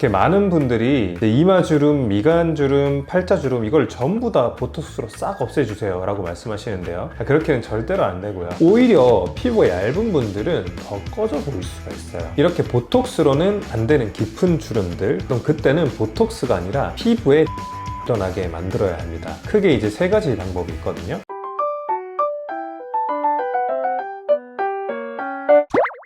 많은 분들이 이마주름, 미간주름, 팔자주름 이걸 전부 다 보톡스로 싹 없애주세요 라고 말씀하시는데요, 그렇게는 절대로 안 되고요. 오히려 피부가 얇은 분들은 더 꺼져 보일 수가 있어요. 이렇게 보톡스로는 안 되는 깊은 주름들, 그럼 그때는 보톡스가 아니라 피부에 일어나게 만들어야 합니다. 크게 이제 세 가지 방법이 있거든요.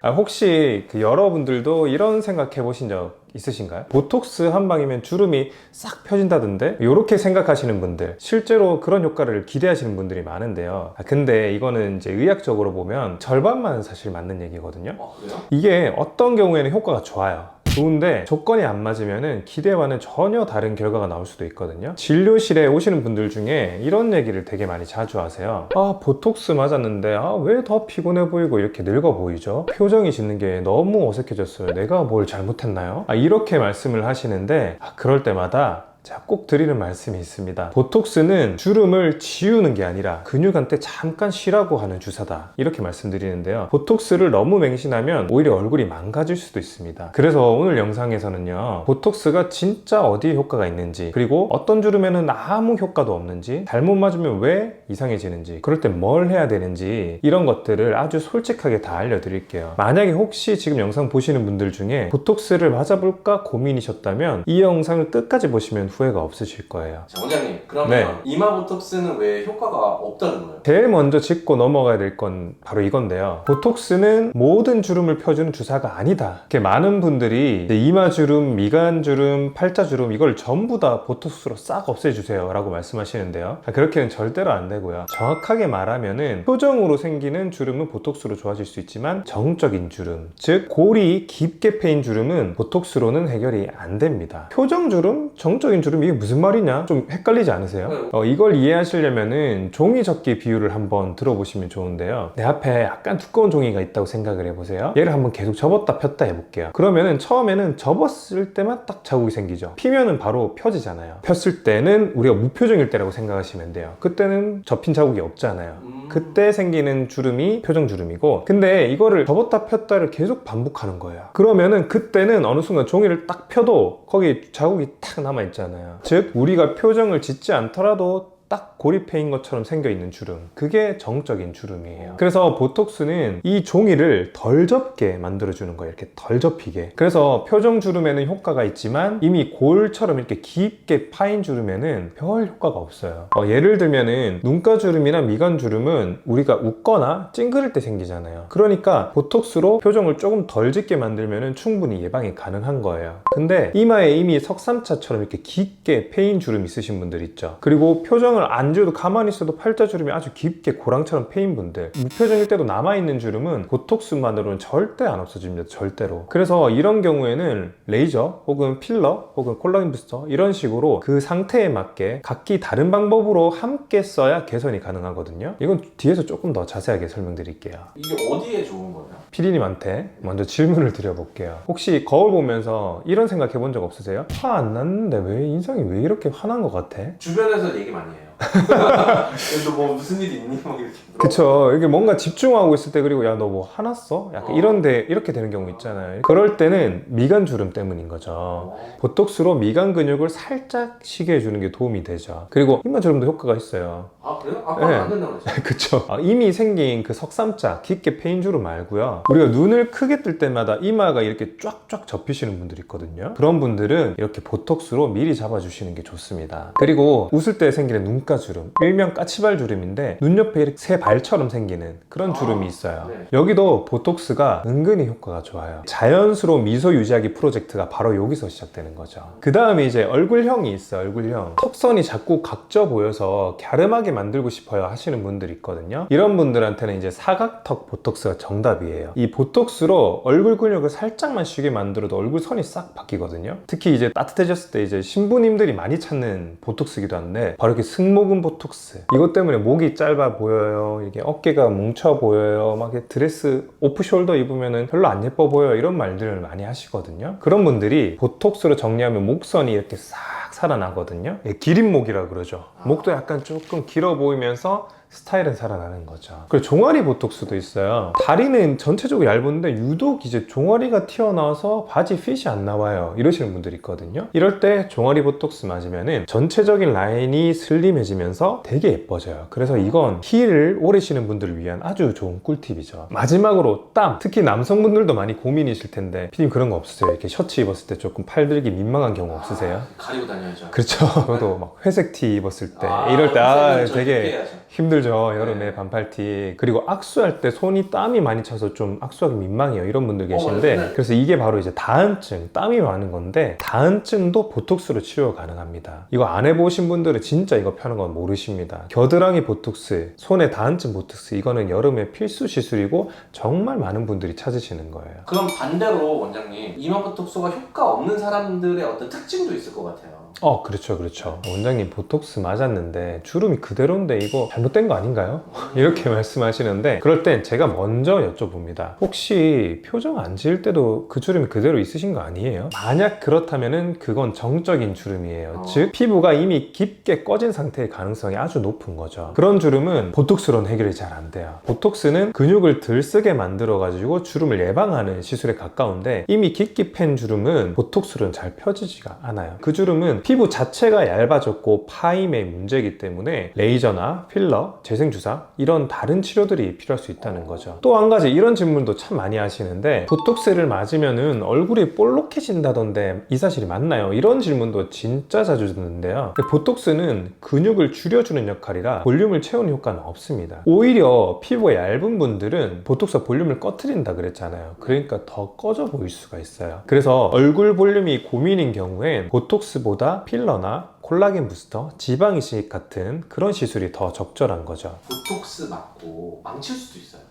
혹시 여러분들도 이런 생각 해보신 적 있으신가요? 보톡스 한 방이면 주름이 싹 펴진다던데? 이렇게 생각하시는 분들, 실제로 그런 효과를 기대하시는 분들이 많은데요. 근데 이거는 이제 의학적으로 보면 절반만 사실 맞는 얘기거든요. 그래요? 이게 어떤 경우에는 효과가 좋아요. 좋은데 조건이 안 맞으면 기대와는 전혀 다른 결과가 나올 수도 있거든요. 진료실에 오시는 분들 중에 이런 얘기를 되게 많이 자주 하세요. 보톡스 맞았는데 왜 더 피곤해 보이고 이렇게 늙어 보이죠? 표정이 짓는 게 너무 어색해졌어요. 내가 뭘 잘못했나요? 이렇게 말씀을 하시는데 그럴 때마다 제가 꼭 드리는 말씀이 있습니다. 보톡스는 주름을 지우는 게 아니라 근육한테 잠깐 쉬라고 하는 주사다, 이렇게 말씀드리는데요. 보톡스를 너무 맹신하면 오히려 얼굴이 망가질 수도 있습니다. 그래서 오늘 영상에서는요, 보톡스가 진짜 어디에 효과가 있는지, 그리고 어떤 주름에는 아무 효과도 없는지, 잘못 맞으면 왜 이상해지는지, 그럴 때 뭘 해야 되는지, 이런 것들을 아주 솔직하게 다 알려드릴게요. 만약에 혹시 지금 영상 보시는 분들 중에 보톡스를 맞아볼까 고민이셨다면 이 영상을 끝까지 보시면 후회가 없으실 거예요. 자, 원장님, 그러면 네. 이마 보톡스는 왜 효과가 없다는 거예요? 제일 먼저 짚고 넘어가야 될 건 바로 이건데요. 보톡스는 모든 주름을 펴주는 주사가 아니다. 이렇게 많은 분들이 이마주름, 미간주름, 팔자주름 이걸 전부 다 보톡스로 싹 없애주세요 라고 말씀하시는데요. 그렇게는 절대로 안 되고요. 정확하게 말하면은 표정으로 생기는 주름은 보톡스로 좋아질 수 있지만 정적인 주름, 즉 골이 깊게 패인 주름은 보톡스로는 해결이 안 됩니다. 표정주름, 정적인 주름, 이게 무슨 말이냐? 좀 헷갈리지 않으세요? 이걸 이해하시려면은 종이접기 비율을 한번 들어보시면 좋은데요. 내 앞에 약간 두꺼운 종이가 있다고 생각을 해보세요. 얘를 한번 계속 접었다 폈다 해볼게요. 그러면은 처음에는 접었을 때만 딱 자국이 생기죠. 피면은 바로 펴지잖아요. 폈을 때는 우리가 무표정일 때라고 생각하시면 돼요. 그때는 접힌 자국이 없잖아요. 그때 생기는 주름이 표정주름이고, 근데 이거를 접었다 폈다를 계속 반복하는 거예요. 그러면은 그때는 어느 순간 종이를 딱 펴도 거기 자국이 탁 남아있잖아요. 즉 우리가 표정을 짓지 않더라도 딱 고립해인 것처럼 생겨있는 주름, 그게 정적인 주름이에요. 그래서 보톡스는 이 종이를 덜 접게 만들어주는 거예요. 이렇게 덜 접히게. 그래서 표정 주름에는 효과가 있지만 이미 골처럼 이렇게 깊게 파인 주름에는 별 효과가 없어요. 예를 들면은 눈가 주름이나 미간 주름은 우리가 웃거나 찡그릴 때 생기잖아요. 그러니까 보톡스로 표정을 조금 덜 짓게 만들면은 충분히 예방이 가능한 거예요. 근데 이마에 이미 석삼차처럼 이렇게 깊게 패인 주름 있으신 분들 있죠. 그리고 표정을 안 지워도 가만히 있어도 팔자주름이 아주 깊게 고랑처럼 패인 분들, 무표정일 때도 남아있는 주름은 보톡스만으로는 절대 안 없어집니다. 절대로. 그래서 이런 경우에는 레이저 혹은 필러 혹은 콜라겐 부스터 이런 식으로 그 상태에 맞게 각기 다른 방법으로 함께 써야 개선이 가능하거든요. 이건 뒤에서 조금 더 자세하게 설명드릴게요. 이게 어디에 좋은 거예요? 피디님한테 먼저 질문을 드려볼게요. 혹시 거울 보면서 이런 생각 해본 적 없으세요? 화 안 났는데 왜 인상이 왜 이렇게 화난 것 같아? 주변에서 얘기 많이 해요. 그래도 뭐 무슨 일이 있니? 막 이렇게. 그쵸. 이게 뭔가 집중하고 있을 때, 그리고 야 너 뭐 화났어? 약간 이런데 이렇게 되는 경우 있잖아요. 그럴 때는 미간 주름 때문인 거죠. 보톡스로 미간 근육을 살짝 쉬게 해주는 게 도움이 되죠. 그리고 이마 주름도 효과가 있어요. 그래요? 아까 네. 안 된다고 그랬어요. 그쵸. 이미 생긴 그 석삼자 깊게 패인 주름 말고요, 우리가 눈을 크게 뜰 때마다 이마가 이렇게 쫙쫙 접히시는 분들이 있거든요. 그런 분들은 이렇게 보톡스로 미리 잡아주시는 게 좋습니다. 그리고 웃을 때 생기는 눈가 주름, 일명 까치발 주름인데 눈 옆에 이렇게 새 발처럼 생기는 그런 주름이 있어요. 네. 여기도 보톡스가 은근히 효과가 좋아요. 자연스러운 미소 유지하기 프로젝트가 바로 여기서 시작되는 거죠. 그 다음에 이제 얼굴형이 있어요. 얼굴형. 턱선이 자꾸 각져 보여서 갸름하게 만들고 싶어요 하시는 분들이 있거든요. 이런 분들한테는 이제 사각턱 보톡스가 정답이에요. 이 보톡스로 얼굴 근육을 살짝만 쉬게 만들어도 얼굴 선이 싹 바뀌거든요. 특히 이제 따뜻해졌을 때 이제 신부님들이 많이 찾는 보톡스기도 한데, 바로 이렇게 승모근 보톡스. 이것 때문에 목이 짧아 보여요, 이게 어깨가 뭉쳐 보여요, 막 이렇게 드레스 오프숄더 입으면 별로 안 예뻐 보여요, 이런 말들을 많이 하시거든요. 그런 분들이 보톡스로 정리하면 목선이 이렇게 싹 살아나거든요. 기린목이라 그러죠. 목도 약간 조금 길어 보이면서 스타일은 살아나는 거죠. 그리고 종아리 보톡스도 있어요. 다리는 전체적으로 얇은데 유독 이제 종아리가 튀어나와서 바지 핏이 안 나와요, 이러시는 분들이 있거든요. 이럴 때 종아리 보톡스 맞으면은 전체적인 라인이 슬림해지면서 되게 예뻐져요. 그래서 이건 힐을 오래 신는 분들을 위한 아주 좋은 꿀팁이죠. 마지막으로 땀, 특히 남성분들도 많이 고민이실 텐데 피디님 그런 거 없으세요? 이렇게 셔츠 입었을 때 조금 팔 들기 민망한 경우 없으세요? 가리고 다녀야죠. 그렇죠. 저도 막 회색 티 입었을 때 이럴 때 되게 해야죠. 힘들죠. 여름에 반팔티. 그리고 악수할 때 손이 땀이 많이 차서 좀 악수하기 민망해요, 이런 분들 계신데 네. 그래서 이게 바로 이제 다한증, 땀이 많은 건데 다한증도 보톡스로 치료 가능합니다. 이거 안 해보신 분들은 진짜 이거 펴는 건 모르십니다. 겨드랑이 보톡스, 손에 다한증 보톡스, 이거는 여름에 필수 시술이고 정말 많은 분들이 찾으시는 거예요. 그럼 반대로 원장님, 이마 보톡스가 효과 없는 사람들의 어떤 특징도 있을 것 같아요. 그렇죠. 원장님 보톡스 맞았는데 주름이 그대로인데 이거 잘못된 거 아닌가요? 이렇게 말씀하시는데 그럴 땐 제가 먼저 여쭤봅니다. 혹시 표정 안 지을 때도 그 주름이 그대로 있으신 거 아니에요? 만약 그렇다면은 그건 정적인 주름이에요. 즉 피부가 이미 깊게 꺼진 상태의 가능성이 아주 높은 거죠. 그런 주름은 보톡스로는 해결이 잘 안 돼요. 보톡스는 근육을 들쓰게 만들어 가지고 주름을 예방하는 시술에 가까운데 이미 깊게 팬 주름은 보톡스로는 잘 펴지지가 않아요. 그 주름은 피부 자체가 얇아졌고 파임의 문제이기 때문에 레이저나 필러, 재생주사 이런 다른 치료들이 필요할 수 있다는 거죠. 또 한 가지 이런 질문도 참 많이 하시는데 보톡스를 맞으면은 얼굴이 볼록해진다던데 이 사실이 맞나요? 이런 질문도 진짜 자주 듣는데요. 보톡스는 근육을 줄여주는 역할이라 볼륨을 채우는 효과는 없습니다. 오히려 피부가 얇은 분들은 보톡스가 볼륨을 꺼트린다 그랬잖아요. 그러니까 더 꺼져 보일 수가 있어요. 그래서 얼굴 볼륨이 고민인 경우엔 보톡스보다 필러나 콜라겐 부스터, 지방 이식 같은 그런 시술이 더 적절한 거죠. 보톡스 맞고 망칠 수도 있어요.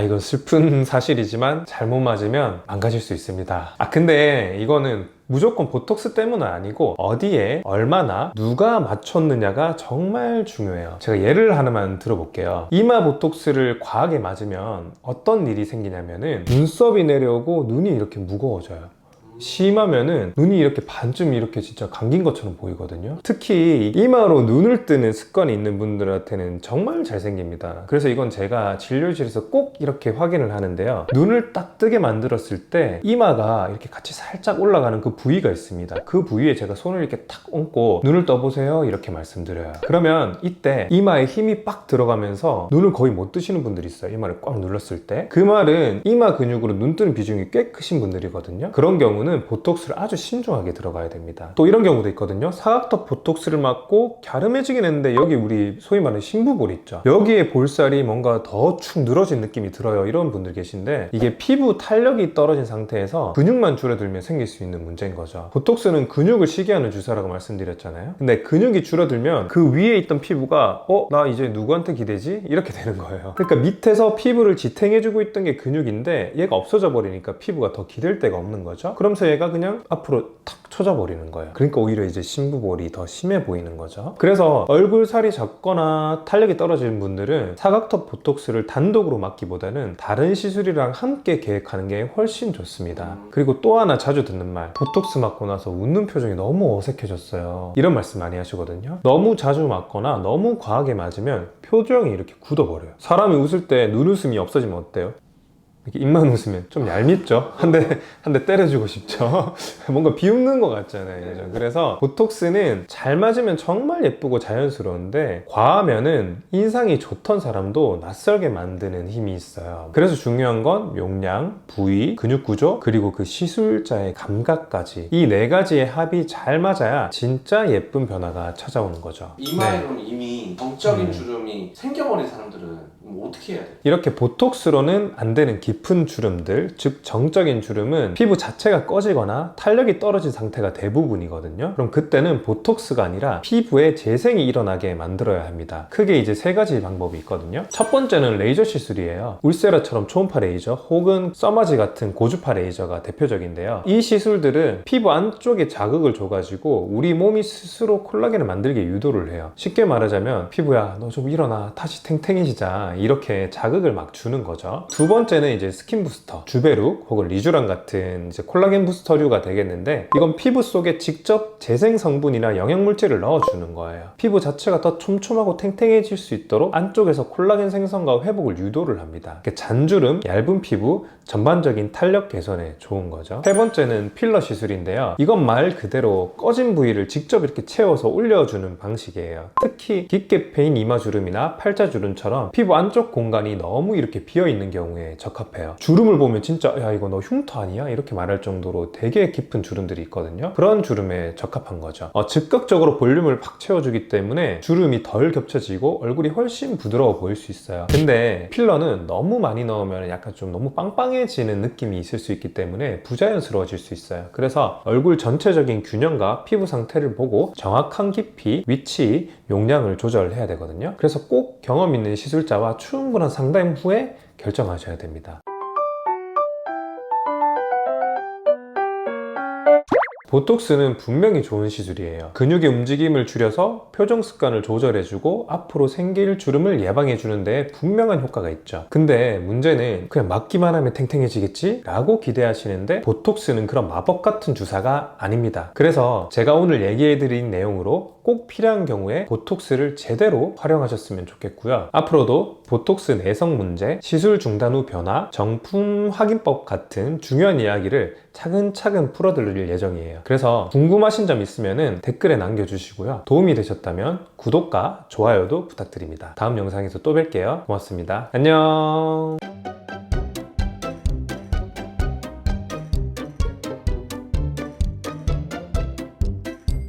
이건 슬픈 사실이지만 잘못 맞으면 망가질 수 있습니다. 근데 이거는 무조건 보톡스 때문은 아니고 어디에 얼마나 누가 맞췄느냐가 정말 중요해요. 제가 예를 하나만 들어볼게요. 이마 보톡스를 과하게 맞으면 어떤 일이 생기냐면은 눈썹이 내려오고 눈이 이렇게 무거워져요. 심하면은 눈이 이렇게 반쯤 이렇게 진짜 감긴 것처럼 보이거든요. 특히 이마로 눈을 뜨는 습관이 있는 분들한테는 정말 잘생깁니다. 그래서 이건 제가 진료실에서 꼭 이렇게 확인을 하는데요. 눈을 딱 뜨게 만들었을 때 이마가 이렇게 같이 살짝 올라가는 그 부위가 있습니다. 그 부위에 제가 손을 이렇게 탁 얹고 눈을 떠보세요 이렇게 말씀드려요. 그러면 이때 이마에 힘이 빡 들어가면서 눈을 거의 못 뜨시는 분들이 있어요. 이마를 꽉 눌렀을 때. 그 말은 이마 근육으로 눈 뜨는 비중이 꽤 크신 분들이거든요. 그런 경우는 보톡스를 아주 신중하게 들어가야 됩니다. 또 이런 경우도 있거든요. 사각턱 보톡스를 맞고 갸름해지긴 했는데 여기 우리 소위 말하는 심부볼 있죠. 여기에 볼살이 뭔가 더 축 늘어진 느낌이 들어요. 이런 분들 계신데 이게 피부 탄력이 떨어진 상태에서 근육만 줄어들면 생길 수 있는 문제인 거죠. 보톡스는 근육을 시기하는 주사라고 말씀드렸잖아요. 근데 근육이 줄어들면 그 위에 있던 피부가 나 이제 누구한테 기대지? 이렇게 되는 거예요. 그러니까 밑에서 피부를 지탱해주고 있던 게 근육인데 얘가 없어져 버리니까 피부가 더 기댈 데가 없는 거죠. 그러면서 얘가 그냥 앞으로 탁 쳐져 버리는 거예요. 그러니까 오히려 이제 심부볼이 더 심해 보이는 거죠. 그래서 얼굴 살이 작거나 탄력이 떨어지는 분들은 사각턱 보톡스를 단독으로 맞기보다는 다른 시술이랑 함께 계획하는 게 훨씬 좋습니다. 그리고 또 하나 자주 듣는 말, 보톡스 맞고 나서 웃는 표정이 너무 어색해졌어요. 이런 말씀 많이 하시거든요. 너무 자주 맞거나 너무 과하게 맞으면 표정이 이렇게 굳어버려요. 사람이 웃을 때 눈웃음이 없어지면 어때요? 이렇게 입만 웃으면 좀 얄밉죠? 한 대 때려주고 싶죠? 뭔가 비웃는 것 같잖아요. 그죠? 그래서 보톡스는 잘 맞으면 정말 예쁘고 자연스러운데 과하면은 인상이 좋던 사람도 낯설게 만드는 힘이 있어요. 그래서 중요한 건 용량, 부위, 근육 구조, 그리고 그 시술자의 감각까지 이 네 가지의 합이 잘 맞아야 진짜 예쁜 변화가 찾아오는 거죠. 이마에 그럼 이미 정적인 주름이 생겨버린 사람들은 뭐 어떻게 해야 돼요? 이렇게 보톡스로는 안 되는 깊은 주름들, 즉 정적인 주름은 피부 자체가 꺼지거나 탄력이 떨어진 상태가 대부분이거든요. 그럼 그때는 보톡스가 아니라 피부에 재생이 일어나게 만들어야 합니다. 크게 이제 세 가지 방법이 있거든요. 첫 번째는 레이저 시술이에요. 울세라처럼 초음파 레이저 혹은 써마지 같은 고주파 레이저가 대표적인데요. 이 시술들은 피부 안쪽에 자극을 줘가지고 우리 몸이 스스로 콜라겐을 만들게 유도를 해요. 쉽게 말하자면 피부야 너 좀 일어나 다시 탱탱해지자 이렇게 자극을 막 주는 거죠. 두 번째는 이제 이제 스킨 부스터, 주베룩 혹은 리쥬란 같은 이제 콜라겐 부스터류가 되겠는데, 이건 피부 속에 직접 재생 성분이나 영양물질을 넣어주는 거예요. 피부 자체가 더 촘촘하고 탱탱해질 수 있도록 안쪽에서 콜라겐 생성과 회복을 유도를 합니다. 잔주름, 얇은 피부, 전반적인 탄력 개선에 좋은 거죠. 세 번째는 필러 시술인데요. 이건 말 그대로 꺼진 부위를 직접 이렇게 채워서 올려주는 방식이에요. 특히 깊게 패인 이마주름이나 팔자주름처럼 피부 안쪽 공간이 너무 이렇게 비어있는 경우에 적합해요. 주름을 보면 진짜 야 이거 너 흉터 아니야? 이렇게 말할 정도로 되게 깊은 주름들이 있거든요. 그런 주름에 적합한 거죠. 즉각적으로 볼륨을 팍 채워주기 때문에 주름이 덜 겹쳐지고 얼굴이 훨씬 부드러워 보일 수 있어요. 근데 필러는 너무 많이 넣으면 약간 좀 너무 빵빵해지는 느낌이 있을 수 있기 때문에 부자연스러워질 수 있어요. 그래서 얼굴 전체적인 균형과 피부 상태를 보고 정확한 깊이, 위치, 용량을 조절해야 되거든요. 그래서 꼭 경험 있는 시술자와 충분한 상담 후에 결정하셔야 됩니다. 보톡스는 분명히 좋은 시술이에요. 근육의 움직임을 줄여서 표정 습관을 조절해주고 앞으로 생길 주름을 예방해주는 데 분명한 효과가 있죠. 근데 문제는 그냥 맞기만 하면 탱탱해지겠지? 라고 기대하시는데, 보톡스는 그런 마법 같은 주사가 아닙니다. 그래서 제가 오늘 얘기해드린 내용으로 꼭 필요한 경우에 보톡스를 제대로 활용하셨으면 좋겠고요. 앞으로도 보톡스 내성 문제, 시술 중단 후 변화, 정품 확인법 같은 중요한 이야기를 차근차근 풀어드릴 예정이에요. 그래서 궁금하신 점 있으면 댓글에 남겨주시고요. 도움이 되셨다면 구독과 좋아요도 부탁드립니다. 다음 영상에서 또 뵐게요. 고맙습니다. 안녕.